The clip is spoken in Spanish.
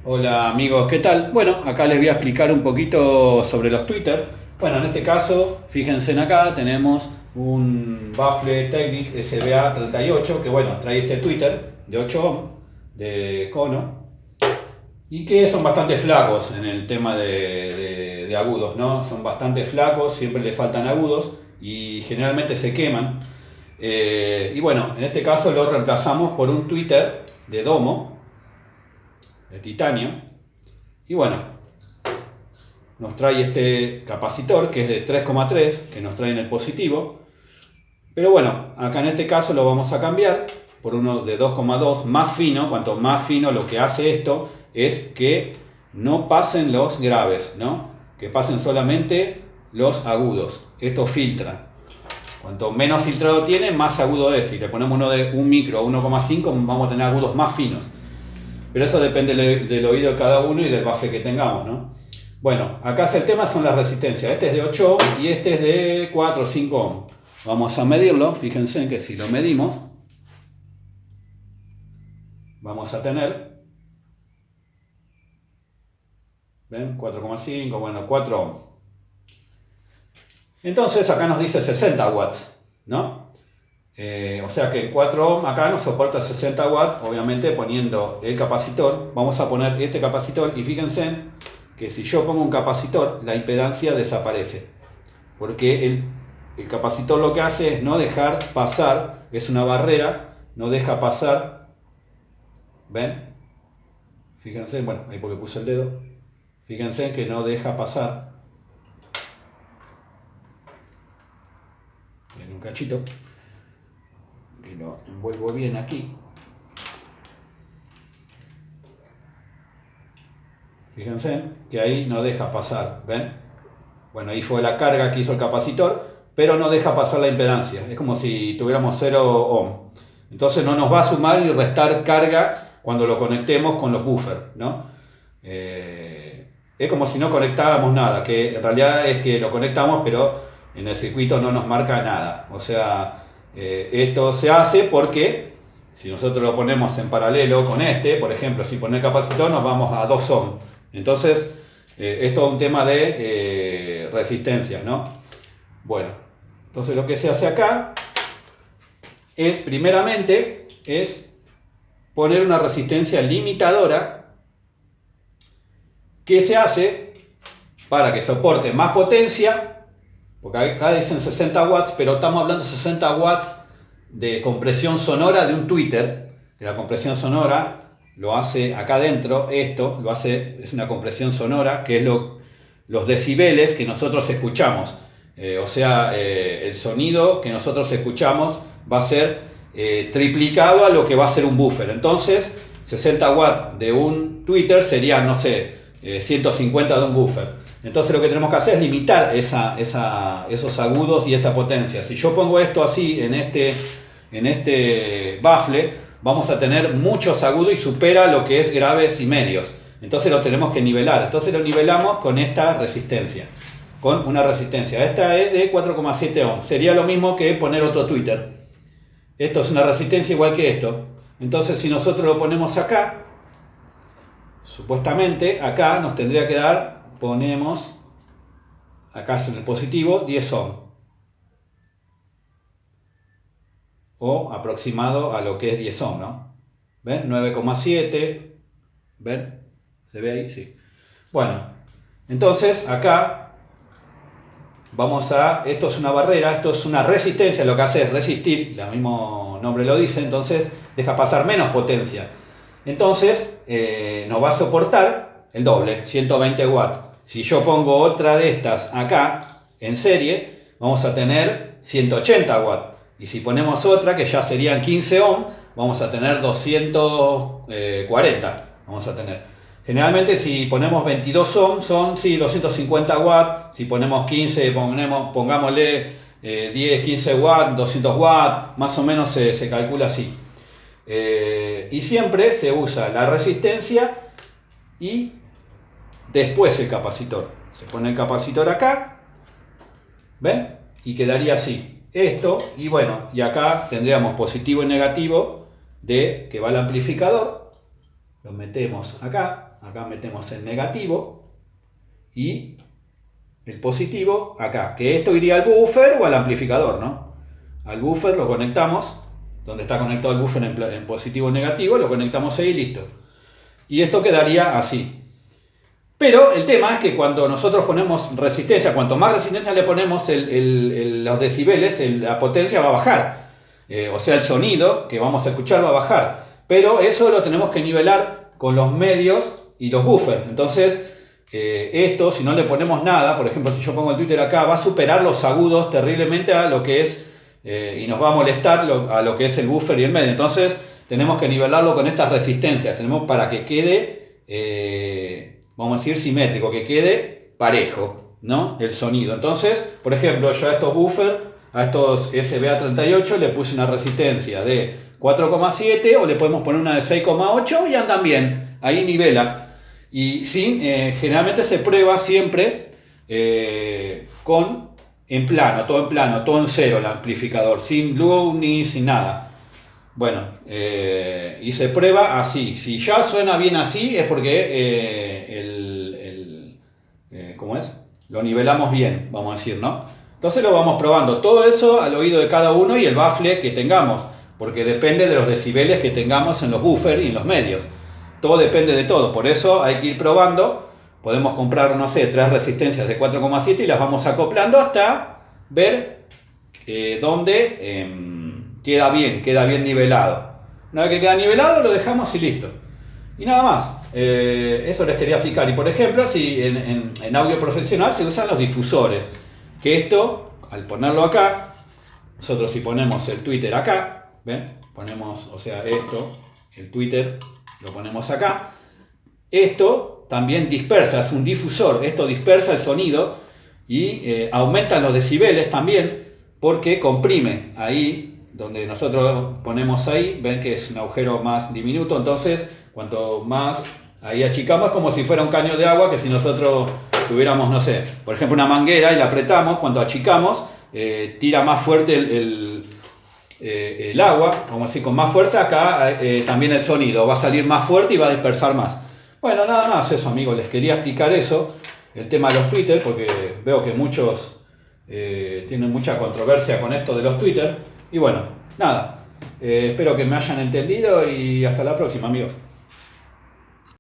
Hola amigos, ¿qué tal? Bueno, acá les voy a explicar un poquito sobre los Twitter. Bueno, en este caso, fíjense en acá, tenemos un Baffle Technic SBA38 que bueno, trae este Twitter de 8 ohm de cono y que son bastante flacos en el tema de agudos, ¿no? Son bastante flacos, siempre le faltan agudos y generalmente se queman. Y bueno, en este caso lo reemplazamos por un Twitter de domo, de titanio. Y bueno, nos trae este capacitor que es de 3,3 que nos trae en el positivo. Pero bueno, acá en este caso lo vamos a cambiar por uno de 2,2 más fino. Cuanto más fino, lo que hace esto es que no pasen los graves, ¿no? Que pasen solamente los agudos. Esto filtra. Cuanto menos filtrado tiene, más agudo es. Si le ponemos uno de 1 micro o 1,5, vamos a tener agudos más finos. Pero eso depende del oído de cada uno y del baffle que tengamos, ¿no? Bueno, acá el tema son las resistencias. Este es de 8 ohm y este es de 4 o 5 ohm. Vamos a medirlo. Fíjense que si lo medimos, vamos a tener, ¿ven? 4,5, bueno, 4 ohm. Entonces acá nos dice 60 watts, ¿no? O sea que 4 ohm acá nos soporta 60 watts, obviamente poniendo el capacitor. Vamos a poner este capacitor y fíjense que si yo pongo un capacitor, la impedancia desaparece. Porque el capacitor lo que hace es no dejar pasar, es una barrera, no deja pasar, ¿ven? Fíjense, bueno, ahí porque puse el dedo, fíjense que no deja pasar, en un cachito, que lo envuelvo bien aquí, fíjense que ahí no deja pasar, ¿ven? Bueno, ahí fue la carga que hizo el capacitor, pero no deja pasar la impedancia, es como si tuviéramos 0 ohm. Entonces no nos va a sumar y restar carga cuando lo conectemos con los buffers, ¿no? Es como si no conectábamos nada, que en realidad es que lo conectamos, pero en el circuito no nos marca nada. O sea, esto se hace porque si nosotros lo ponemos en paralelo con este, por ejemplo, si pone el capacitor, nos vamos a 2 ohm. Entonces, esto es un tema de resistencia, ¿no? Bueno, entonces lo que se hace acá es, primeramente, es poner una resistencia limitadora que se hace para que soporte más potencia, porque acá dicen 60 watts, pero estamos hablando de 60 watts de compresión sonora de un tweeter, que la compresión sonora lo hace acá adentro, esto lo hace, es una compresión sonora, que es los decibeles que nosotros escuchamos. O sea, el sonido que nosotros escuchamos va a ser triplicado a lo que va a ser un buffer. Entonces, 60 watts de un tweeter serían, no sé, 150 de un buffer. Entonces lo que tenemos que hacer es limitar esos agudos y esa potencia. Si yo pongo esto así en este baffle, vamos a tener muchos agudos y supera lo que es graves y medios. Entonces lo tenemos que nivelar. Entonces lo nivelamos con esta resistencia. Con una resistencia. Esta es de 4,7 ohm. Sería lo mismo que poner otro tweeter. Esto es una resistencia igual que esto. Entonces si nosotros lo ponemos acá, supuestamente acá nos tendría que dar, ponemos, acá en el positivo, 10 ohm. O aproximado a lo que es 10 ohm, ¿no? ¿Ven? 9,7. ¿Ven? ¿Se ve ahí? Sí. Bueno, entonces acá vamos a, esto es una barrera, esto es una resistencia, lo que hace es resistir, el mismo nombre lo dice, entonces deja pasar menos potencia. Entonces nos va a soportar el doble, 120 watts. Si yo pongo otra de estas acá en serie, vamos a tener 180 watts. Y si ponemos otra, que ya serían 15 ohm, vamos a tener 240. Vamos a tener. Generalmente si ponemos 22 ohm son sí, 250 watts. Si ponemos 15, pongámosle 10, 15 watts, 200 watts, más o menos se calcula así. Y siempre se usa la resistencia y después el capacitor. Se pone el capacitor acá, ¿ven? Y quedaría así. Esto, y bueno, y acá tendríamos positivo y negativo de que va al amplificador. lo metemos acá, acá metemos el negativo y el positivo acá, que esto iría al buffer o al amplificador, ¿no? Al buffer lo conectamos, donde está conectado el buffer en positivo o negativo, lo conectamos ahí y listo. Y esto quedaría así. Pero el tema es que cuando nosotros ponemos resistencia, cuanto más resistencia le ponemos, los decibeles, la potencia va a bajar. O sea, el sonido que vamos a escuchar va a bajar. Pero eso lo tenemos que nivelar con los medios y los buffers. Entonces, esto, si no le ponemos nada, por ejemplo, si yo pongo el Twitter acá, va a superar los agudos terriblemente a lo que es, y nos va a molestar a lo que es el buffer y el medio. Entonces, tenemos que nivelarlo con estas resistencias. Tenemos para que quede... vamos a decir simétrico, que quede parejo, ¿no? El sonido. Entonces, por ejemplo, yo a estos buffers, a estos SBA38 le puse una resistencia de 4,7 o le podemos poner una de 6,8 y andan bien, ahí nivela. Y sí, generalmente se prueba siempre en plano, todo en cero el amplificador, sin loop ni sin nada. Bueno, y se prueba así. Si ya suena bien así es porque ¿cómo es? Lo nivelamos bien, vamos a decir, ¿no? Entonces lo vamos probando. Todo eso al oído de cada uno y el baffle que tengamos, porque depende de los decibeles que tengamos en los buffers y en los medios. Todo depende de todo, por eso hay que ir probando. Podemos comprar, no sé, 3 resistencias de 4,7 y las vamos acoplando hasta ver dónde queda bien nivelado. Una vez que queda nivelado lo dejamos y listo. Y nada más. Eso les quería explicar. Y por ejemplo, si en audio profesional se usan los difusores. Que esto, al ponerlo acá, nosotros si ponemos el Twitter acá, ¿ven? Ponemos, o sea, esto, el Twitter, lo ponemos acá. Esto también dispersa, es un difusor. Esto dispersa el sonido y aumenta los decibeles también porque comprime ahí donde nosotros ponemos ahí, ven que es un agujero más diminuto, entonces cuanto más ahí achicamos es como si fuera un caño de agua, que si nosotros tuviéramos, no sé, por ejemplo una manguera y la apretamos, cuando achicamos tira más fuerte el agua, vamos a decir con más fuerza, acá también el sonido va a salir más fuerte y va a dispersar más. Bueno, nada más eso, amigos, les quería explicar eso, el tema de los Twitter, porque veo que muchos tienen mucha controversia con esto de los Twitter. Y bueno, nada, espero que me hayan entendido y hasta la próxima, amigos.